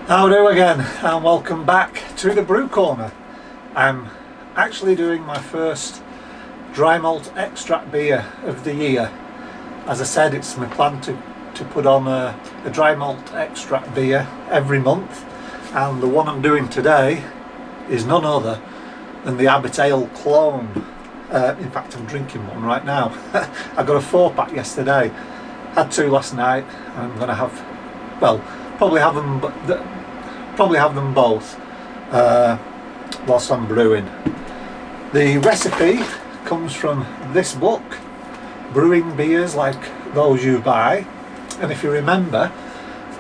Howdo again, and welcome back to the Brew Corner. I'm actually doing my first dry malt extract beer of the year. As I said, it's my plan to put on a dry malt extract beer every month, and the one I'm doing today is none other than the Abbot Ale clone. In fact, I'm drinking one right now. I got a 4-pack yesterday, had 2 last night, and I'm going to have, well, probably have them both whilst I'm brewing. The recipe comes from this book, Brewing Beers Like Those You Buy, and if you remember,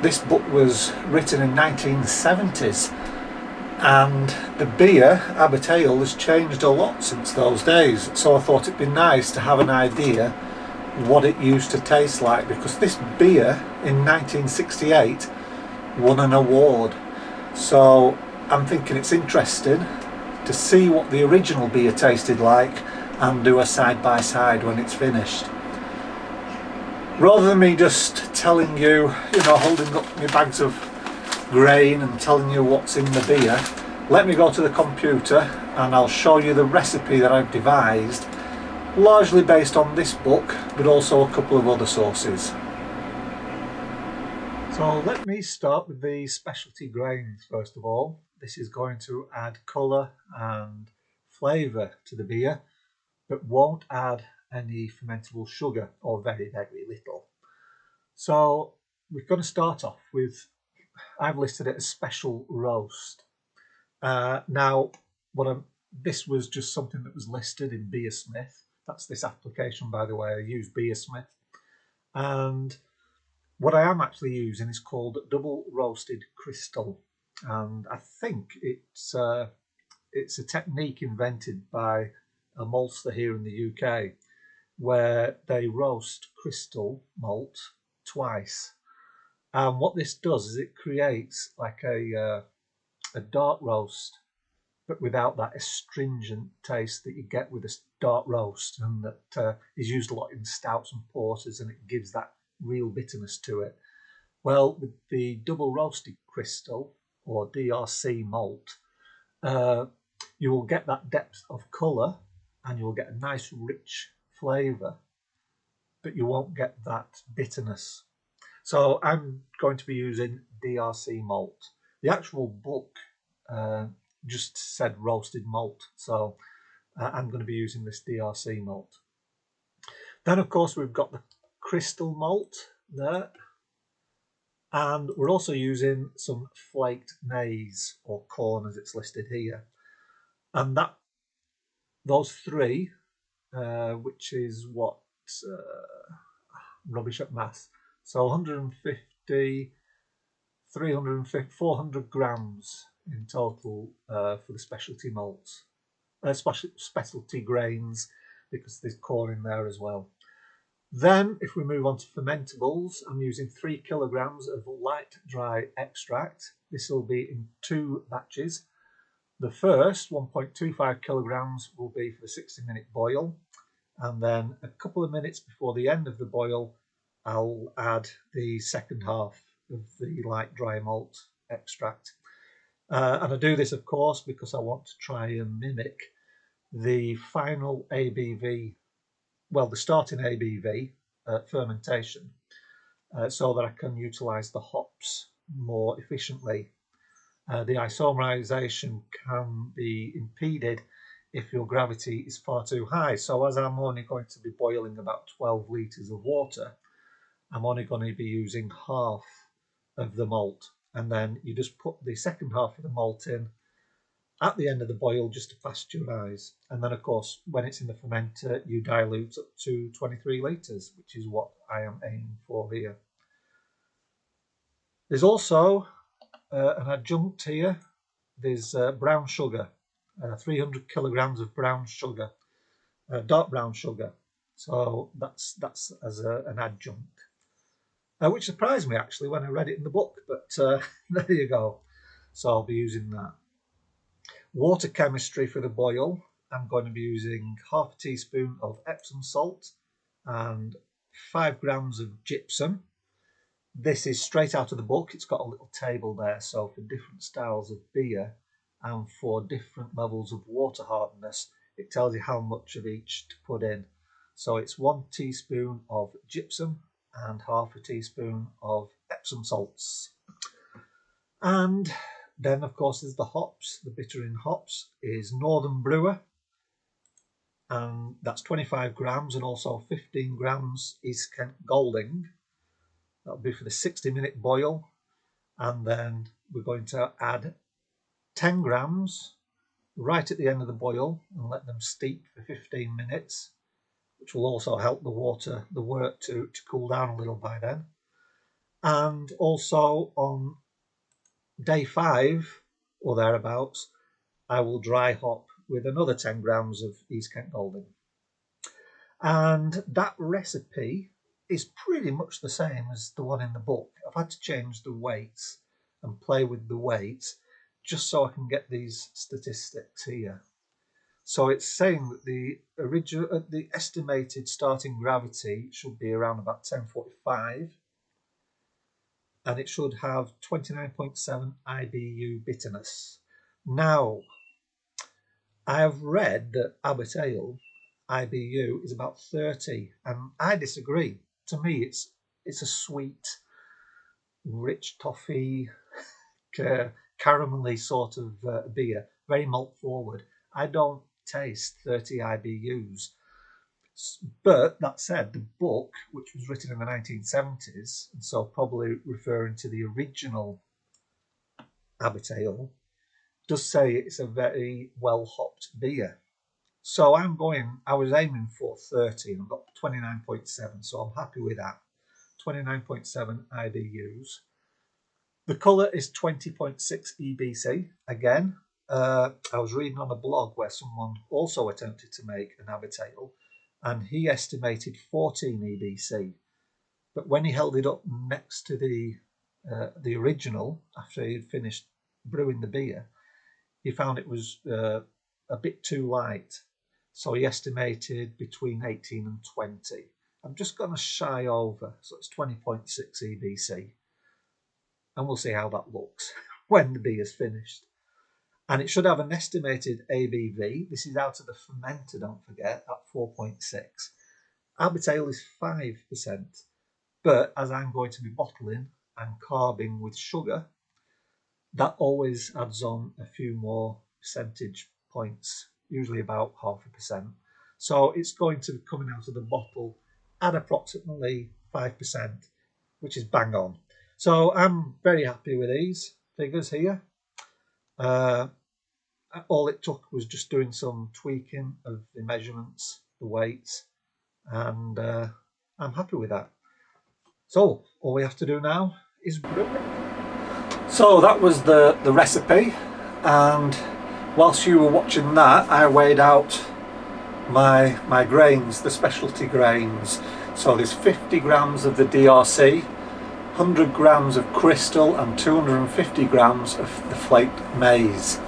this book was written in 1970s, and the beer, Abbot Ale, has changed a lot since those days, so I thought it'd be nice to have an idea what it used to taste like, because this beer in 1968 won an award. So I'm thinking it's interesting to see what the original beer tasted like and do a side by side when it's finished. Rather than me just telling you, holding up my bags of grain and telling you what's in the beer, let me go to the computer and I'll show you the recipe that I've devised, largely based on this book, but also a couple of other sources. So let me start with the specialty grains first of all. This is going to add colour and flavour to the beer, but won't add any fermentable sugar, or very, very little. So we're going to start off with, I've listed it as special roast. Now, this was just something that was listed in Beersmith. That's this application, by the way. I use Beersmith. And what I am actually using is called double roasted crystal, and I think it's a technique invented by a maltster here in the UK, where they roast crystal malt twice. And what this does is it creates like a dark roast, but without that astringent taste that you get with a dark roast, and that is used a lot in stouts and porters, and it gives that real bitterness to it. Well, with the double roasted crystal, or DRC malt, you will get that depth of colour and you will get a nice rich flavour, but you won't get that bitterness. So I'm going to be using DRC malt. The actual book just said roasted malt, so I'm going to be using this DRC malt. Then, of course, we've got the crystal malt there, and we're also using some flaked maize or corn as it's listed here, and those three, which is what, rubbish at maths, so 150, 350, 400 grams in total for the specialty malts, specialty grains, because there's corn in there as well. Then, if we move on to fermentables, I'm using 3 kilograms of light dry extract. This will be in 2 batches. The first 1.25 kilograms will be for the 60-minute boil, and then a couple of minutes before the end of the boil, I'll add the second half of the light dry malt extract. And I do this, of course, because I want to try and mimic the final ABV, well, the starting ABV fermentation, so that I can utilise the hops more efficiently. The isomerization can be impeded if your gravity is far too high. So as I'm only going to be boiling about 12 litres of water, I'm only going to be using half of the malt. And then you just put the second half of the malt in at the end of the boil just to pasteurize. And then, of course, when it's in the fermenter, you dilute up to 23 litres, which is what I am aiming for here. There's also an adjunct here. There's brown sugar, 300 kilograms of brown sugar, dark brown sugar. So that's as an adjunct, which surprised me actually when I read it in the book, but there you go. So I'll be using that. Water chemistry for the boil, I'm going to be using half a teaspoon of Epsom salt and 5 grams of gypsum. This is straight out of the book. It's got a little table there, so for different styles of beer and for different levels of water hardness, it tells you how much of each to put in. So it's 1 teaspoon of gypsum and half a teaspoon of Epsom salts. And then, of course, there's the hops. The bitter in hops is Northern Brewer, and that's 25 grams, and also 15 grams East Kent Golding. That'll be for the 60-minute boil. And then we're going to add 10 grams right at the end of the boil and let them steep for 15 minutes, which will also help the wort to cool down a little by then. And also on day 5 or thereabouts, I will dry hop with another 10 grams of East Kent Golding. And that recipe is pretty much the same as the one in the book. I've had to change the weights and play with the weights just so I can get these statistics here. So it's saying that the estimated starting gravity should be around about 1045, and it should have 29.7 IBU bitterness. Now, I have read that Abbot Ale IBU is about 30, and I disagree. To me, it's a sweet, rich toffee, caramelly sort of beer, very malt forward. I don't taste 30 IBUs. But that said, the book, which was written in the 1970s, and so probably referring to the original Abbot Ale, does say it's a very well hopped beer. So I was aiming for 30 and I've got 29.7, so I'm happy with that. 29.7 IBUs. The colour is 20.6 EBC. Again, I was reading on a blog where someone also attempted to make an Abbot Ale, and he estimated 14 EBC. But when he held it up next to the original, after he had finished brewing the beer, he found it was a bit too light. So he estimated between 18 and 20. I'm just going to shy over, so it's 20.6 EBC. And we'll see how that looks when the beer's finished. And it should have an estimated ABV. This is out of the fermenter, don't forget, at 4.6. Abbot Ale is 5%. But as I'm going to be bottling and carbing with sugar, that always adds on a few more percentage points, usually about 0.5%. So it's going to be coming out of the bottle at approximately 5%, which is bang on. So I'm very happy with these figures here. All it took was just doing some tweaking of the measurements, the weights, and I'm happy with that. So all we have to do now is brew it. So that was the recipe, and whilst you were watching that, I weighed out my grains, the specialty grains. So there's 50 grams of the DRC, 100 grams of crystal, and 250 grams of the flaked maize.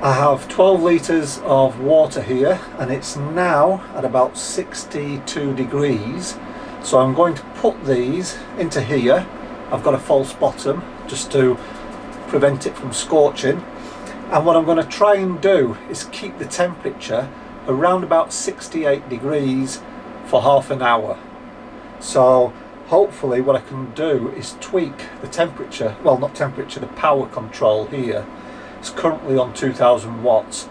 I have 12 litres of water here, and it's now at about 62 degrees. So I'm going to put these into here. I've got a false bottom just to prevent it from scorching. And what I'm going to try and do is keep the temperature around about 68 degrees for half an hour. So hopefully what I can do is tweak the temperature, well, not temperature, the power control here. It's currently on 2000 watts.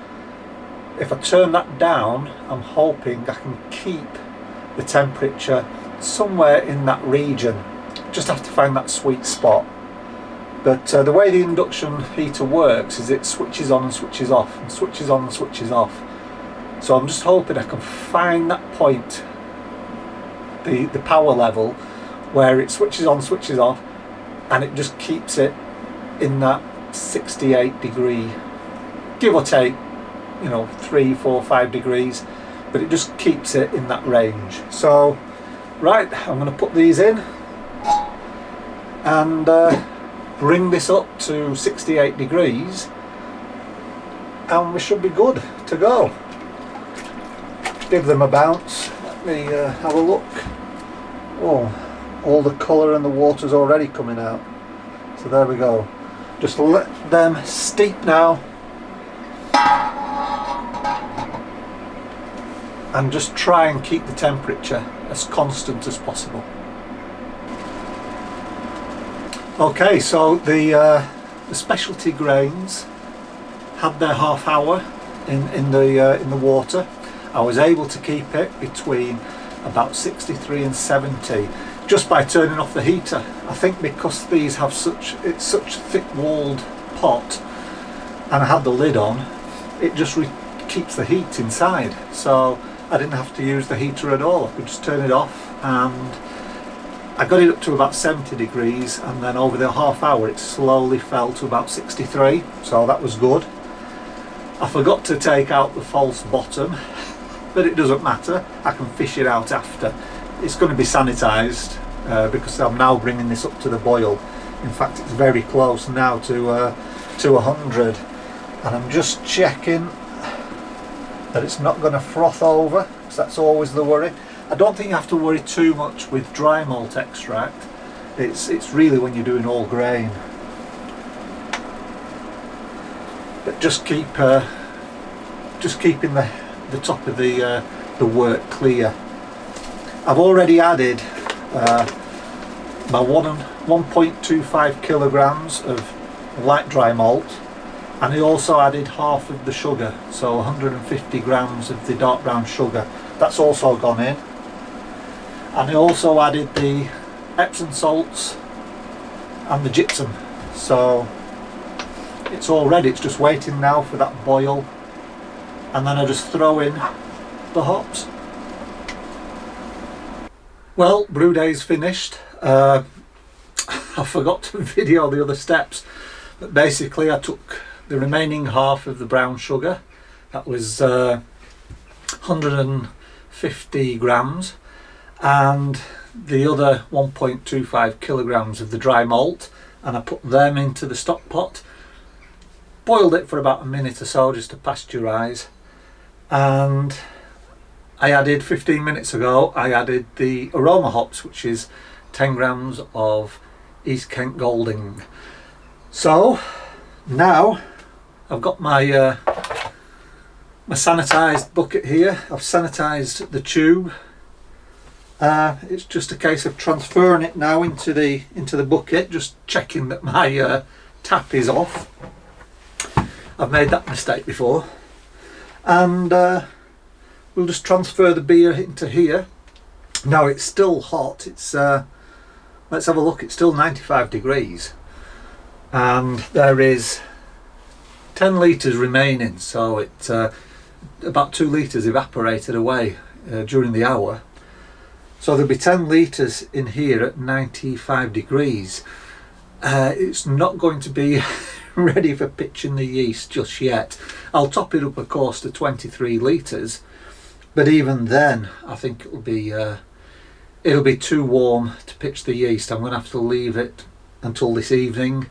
If I turn that down, I'm hoping I can keep the temperature somewhere in that region. Just have to find that sweet spot. But the way the induction heater works is it switches on and switches off, and switches on and switches off. So I'm just hoping I can find that point, the power level, where it switches on, switches off, and it just keeps it in that 68 degree, give or take, 3, 4, 5 degrees, but it just keeps it in that range. So right, I'm going to put these in and bring this up to 68 degrees, and we should be good to go. Give them a bounce. Let me have a look. Oh, all the colour and the water's already coming out. So there we go. Just let them steep now. And just try and keep the temperature as constant as possible. Okay, so the specialty grains had their half hour in the water. I was able to keep it between about 63 and 70 just by turning off the heater. I think because these have such thick walled pot and I had the lid on, it just keeps the heat inside. So I didn't have to use the heater at all. I could just turn it off, and I got it up to about 70 degrees, and then over the half hour it slowly fell to about 63, so that was good. I forgot to take out the false bottom, but it doesn't matter. I can fish it out after. It's going to be sanitised because I'm now bringing this up to the boil. In fact, it's very close now to 100, and I'm just checking that it's not going to froth over, because that's always the worry. I don't think you have to worry too much with dry malt extract. It's really when you're doing all grain. But just keeping the top of the wort clear. I've already added my 1.25 kilograms of light dry malt, and I also added half of the sugar, so 150 grams of the dark brown sugar. That's also gone in. And I also added the Epsom salts and the gypsum. So it's all ready, it's just waiting now for that boil, and then I just throw in the hops. Well, brew day's finished. I forgot to video the other steps, but basically I took the remaining half of the brown sugar, that was 150 grams, and the other 1.25 kilograms of the dry malt, and I put them into the stock pot, boiled it for about a minute or so just to pasteurise, and I added 15 minutes ago, I added the aroma hops, which is 10 grams of East Kent Golding. So now I've got my my sanitised bucket here. I've sanitised the tube. It's just a case of transferring it now into the bucket, just checking that my tap is off. I've made that mistake before, and we'll just transfer the beer into here. Now it's still hot. It's let's have a look. It's still 95 degrees, and there is 10 litres remaining, so it about 2 litres evaporated away during the hour. So there'll be 10 litres in here at 95 degrees. It's not going to be ready for pitching the yeast just yet. I'll top it up, of course, to 23 litres, but even then I think it'll be too warm to pitch the yeast. I'm going to have to leave it until this evening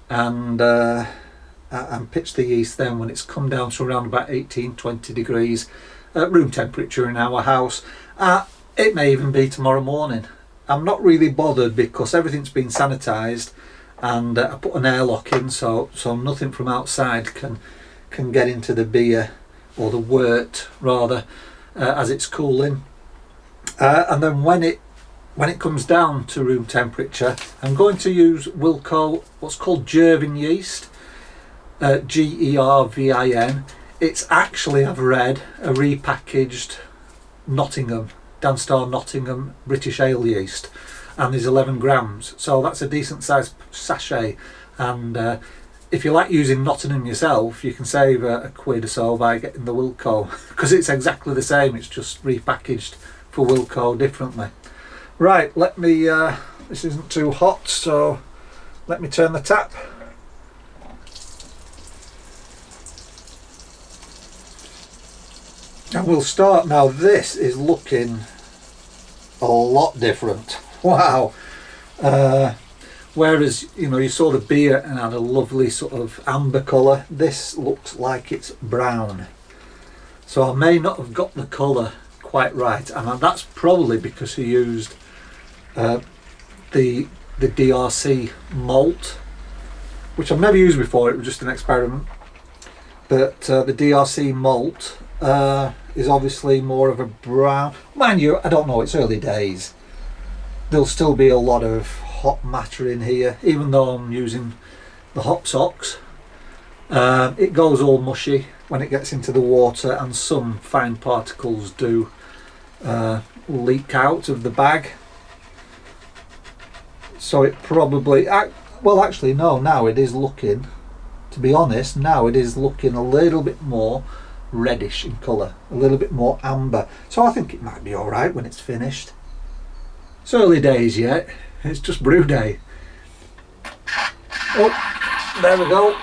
and pitch the yeast then when it's come down to around about 18-20 degrees at room temperature in our house. It may even be tomorrow morning. I'm not really bothered because everything's been sanitised, and I put an airlock in so nothing from outside can get into the beer, or the wort rather, as it's cooling. And then when it comes down to room temperature, I'm going to use Wilco, what's called Gervin yeast, Gervin. It's actually, I've read, a repackaged Danstar Nottingham British ale yeast, and there's 11 grams, so that's a decent sized sachet. And if you like using Nottingham yourself, you can save a quid or so by getting the Wilco, because it's exactly the same, it's just repackaged for Wilco differently. Right, let me this isn't too hot, so let me turn the tap. And we'll start now. This is looking a lot different. Wow. Whereas, you saw the beer and had a lovely sort of amber colour, this looks like it's brown. So I may not have got the colour quite right, and that's probably because he used the DRC malt, which I've never used before. It was just an experiment. But the DRC malt is obviously more of a brown. Mind you, I don't know, it's early days. There'll still be a lot of hop matter in here, even though I'm using the hop socks. It goes all mushy when it gets into the water, and some fine particles do leak out of the bag. So it probably, well actually no, now it is looking, to be honest, now it is looking a little bit more reddish in colour, a little bit more amber. So I think it might be alright when it's finished. It's early days yet, it's just brew day. Oh, there we go.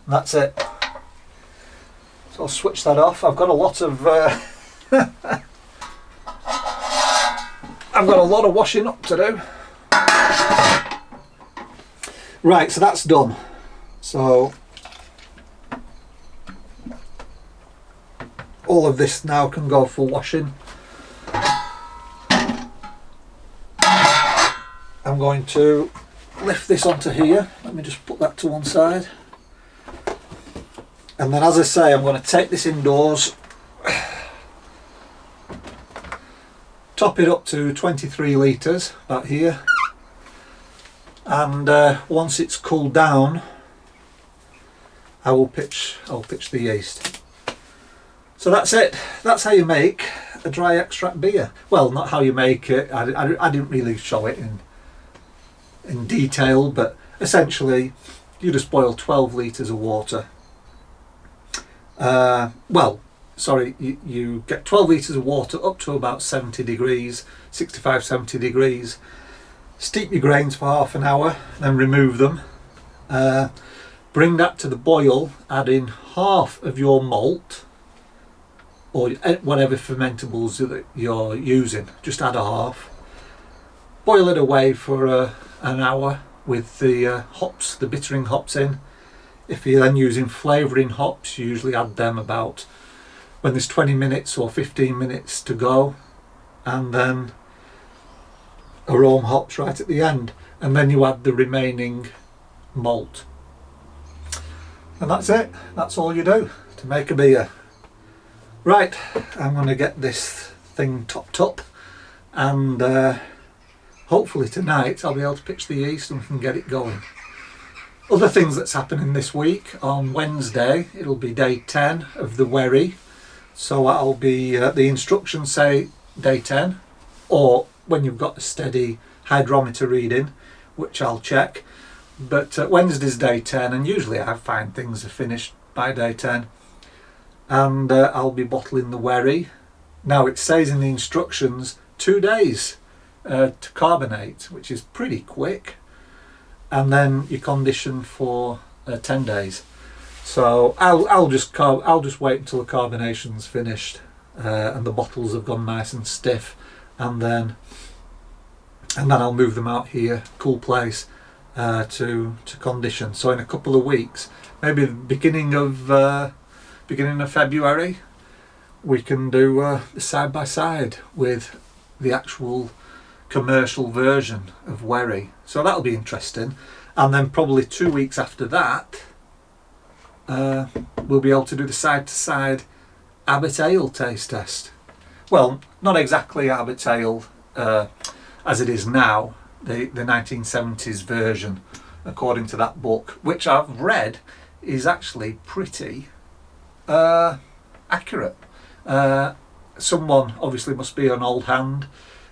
That's it. So I'll switch that off. I've got a lot of I've got a lot of washing up to do. Right, so that's done. So all of this now can go for washing. I'm going to lift this onto here. Let me just put that to one side. And then, as I say, I'm going to take this indoors, top it up to 23 litres, about here, and once it's cooled down, I'll pitch the yeast. So that's it. That's how you make a dry extract beer. Well, not how you make it. I didn't really show it in detail, but essentially, you just boil 12 litres of water. You get 12 litres of water up to about 70 degrees, 65, 70 degrees. Steep your grains for half an hour, then remove them. Bring that to the boil, add in half of your malt, or whatever fermentables that you're using, just add a half. Boil it away for an hour with the hops, the bittering hops in. If you're then using flavouring hops, you usually add them about when there's 20 minutes or 15 minutes to go, and then aroma hops right at the end, and then you add the remaining malt. And that's it. That's all you do to make a beer. Right, I'm going to get this thing topped up, and hopefully tonight I'll be able to pitch the yeast and we can get it going. Other things that's happening this week: on Wednesday it'll be day 10 of the wherry, so I'll be the instructions say day 10, or when you've got a steady hydrometer reading, which I'll check, but Wednesday's day 10, and usually I find things are finished by day 10, and I'll be bottling the wherry. Now it says in the instructions 2 days to carbonate, which is pretty quick, and then you condition for 10 days. So I'll just wait until the carbonation's finished and the bottles have gone nice and stiff, and then I'll move them out here, cool place, to condition. So in a couple of weeks, maybe the beginning of February, we can do the side by side with the actual commercial version of wherry. So that'll be interesting. And then probably 2 weeks after that, we'll be able to do the side to side Abbot Ale taste test. Well, not exactly Abbot Ale as it is now, the 1970s version, according to that book, which I've read is actually pretty accurate. Someone obviously must be an old hand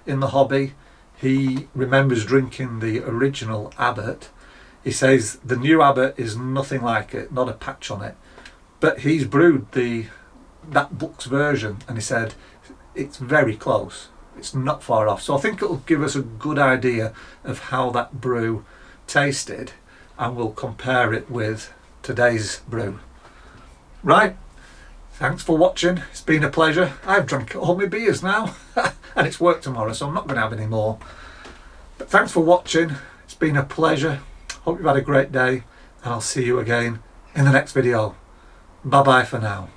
in the hobby. He remembers drinking the original Abbot. He says the new Abbot is nothing like it, not a patch on it. But he's brewed that book's version, and he said it's very close. It's not far off. So I think it'll give us a good idea of how that brew tasted, and we'll compare it with today's brew. Right, thanks for watching. It's been a pleasure. I've drank all my beers now and it's work tomorrow, so I'm not going to have any more. But thanks for watching. It's been a pleasure. Hope you've had a great day, and I'll see you again in the next video. Bye bye for now.